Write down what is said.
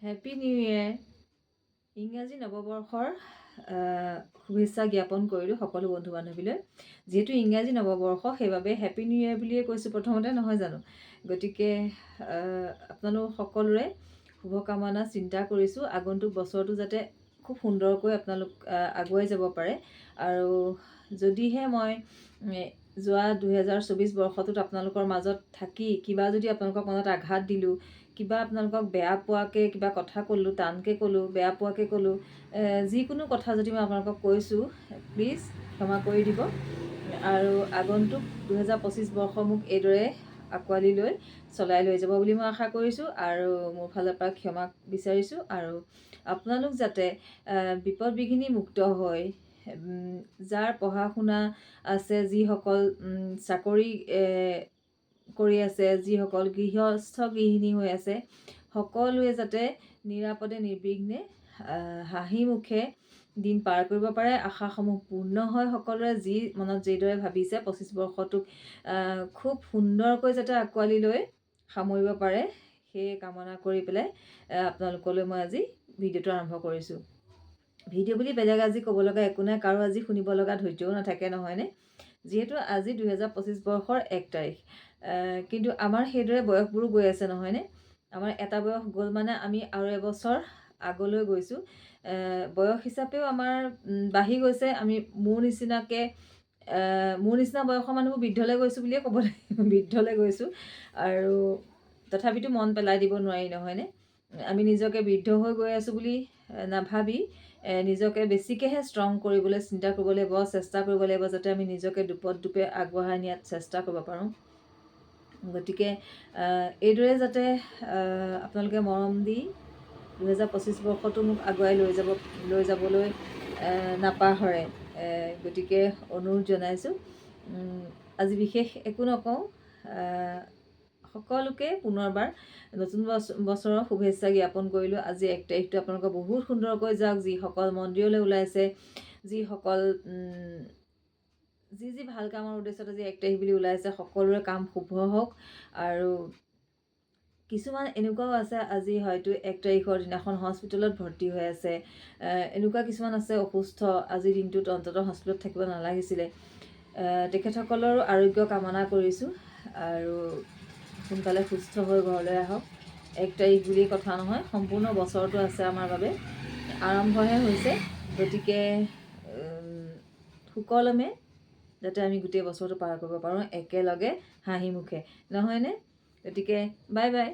Happy new year, ইংৰাজী নৱবৰ্ষৰ শুভেচ্ছা জ্ঞাপন কৰিলোঁ সকলো বন্ধু বান্ধৱীলৈ। যিহেতু ইংৰাজী নৱবৰ্ষ সেইবাবে হেপী নিউ ইয়েৰ বুলিয়ে কৈছোঁ প্ৰথমতে, নহয় জানো? গতিকে আপোনালোক সকলোৰে শুভকামনা চিন্তা কৰিছোঁ। আগন্তুক বছৰটো যাতে খুব সুন্দৰকৈ আপোনালোক আগুৱাই যাব পাৰে। আৰু যদিহে মই যোৱা 2024 বৰ্ষটোত আপোনালোকৰ মাজত থাকি কিবা যদি আপোনালোকৰ মনত আঘাত দিলোঁ, কিবা আপোনালোকক বেয়া পোৱাকৈ কিবা কথা ক'লোঁ, টানকৈ ক'লোঁ, বেয়া পোৱাকৈ ক'লোঁ, যিকোনো কথা যদি মই আপোনালোকক কৈছোঁ, প্লিজ ক্ষমা কৰি দিব। আৰু আগন্তুক 2025 বৰ্ষ মোক এইদৰে আঁকোৱালি লৈ চলাই লৈ যাব বুলি মই আশা কৰিছোঁ। আৰু মোৰ ফালৰ পৰা ক্ষমা বিচাৰিছোঁ। আৰু আপোনালোক যাতে বিপদ বিঘিনি মুক্ত হৈ, যাৰ পঢ়া শুনা আছে, যিসকল চাকৰি কৰি আছে, যিসকল গৃহস্থ গৃহিণী হৈ আছে, সকলোৱে যাতে নিৰাপদে নিৰ্বিঘ্নে হাঁহি মুখে দিন পাৰ কৰিব পাৰে, আশাসমূহ পূৰ্ণ হয়। সকলোৰে যি মনত যিদৰে ভাবিছে 25 বৰ্ষটোক খুব সুন্দৰকৈ যাতে আঁকোৱালি লৈ সামৰিব পাৰে, সেই কামনা কৰি পেলাই আপোনালোকলৈ মই আজি ভিডিঅ'টো আৰম্ভ কৰিছোঁ। ভিডিঅ' বুলি বেলেগ আজি ক'ব লগা একো নাই, কাৰো আজি শুনিব লগা ধৈৰ্যও নাথাকে, নহয়নে? যিহেতু আজি 2025 বৰ্ষৰ 1 তাৰিখ, কিন্তু আমাৰ সেইদৰে বয়সবোৰো গৈ আছে, নহয়নে? আমাৰ এটা বয়স গ'ল মানে আমি আৰু এবছৰ আগলৈ গৈছোঁ। বয়স হিচাপেও আমাৰ বাঢ়ি গৈছে। আমি মোৰ নিচিনা বয়সৰ মানুহবোৰ বৃদ্ধলৈ গৈছোঁ বুলিয়ে ক'ব লাগিব, বৃদ্ধলৈ গৈছোঁ। আৰু তথাপিতো মন পেলাই দিব নোৱাৰি, নহয়নে? আমি নিজকে বৃদ্ধ হৈ গৈ আছোঁ বুলি নাভাবি নিজকে বেছিকৈহে ষ্ট্ৰং কৰিবলৈ চিন্তা কৰিব লাগিব, চেষ্টা কৰিব লাগিব, যাতে আমি নিজকে দুপে আগবঢ়াই নিয়াত চেষ্টা কৰিব পাৰোঁ। গতিকে এইদৰে যাতে আপোনালোকে মৰম দি 2025 বৰ্ষটো মোক আগুৱাই লৈ যাবলৈ নাপাহৰে, গতিকে অনুৰোধ জনাইছোঁ। আজি বিশেষ একো নকওঁ, সকলোকে পুনৰবাৰ নতুন বছৰৰ শুভেচ্ছা জ্ঞাপন কৰিলোঁ। আজি 1 তাৰিখটো আপোনালোকৰ বহুত সুন্দৰকৈ যাওক। যিসকল মন্দিৰলৈ ওলাইছে, যিসকল যি ভাল কামৰ উদ্দেশ্যত আজি 1 তাৰিখ বুলি ওলাইছে, সকলোৰে কাম শুভ হওক। আৰু কিছুমান এনেকুৱাও আছে আজি হয়তো 1 তাৰিখৰ দিনাখন হস্পিটেলত ভৰ্তি হৈ আছে, এনেকুৱা কিছুমান আছে অসুস্থ, আজিৰ দিনটোত অন্ততঃ হস্পিটেলত থাকিব নালাগিছিলে। তেখেতসকলৰো আৰোগ্য কামনা কৰিছোঁ। আৰু সোনকালে সুস্থ হৈ ঘৰলৈ আহক। 1 তাৰিখ বুলি কথা নহয়, সম্পূৰ্ণ বছৰটো আছে আমাৰ বাবে, আৰম্ভহে হৈছে। গতিকে সুকলমে যাতে আমি গোটেই বছৰটো পাৰ কৰিব পাৰোঁ একেলগে হাঁহি মুখে, নহয়নে? গতিকে বাই বাই।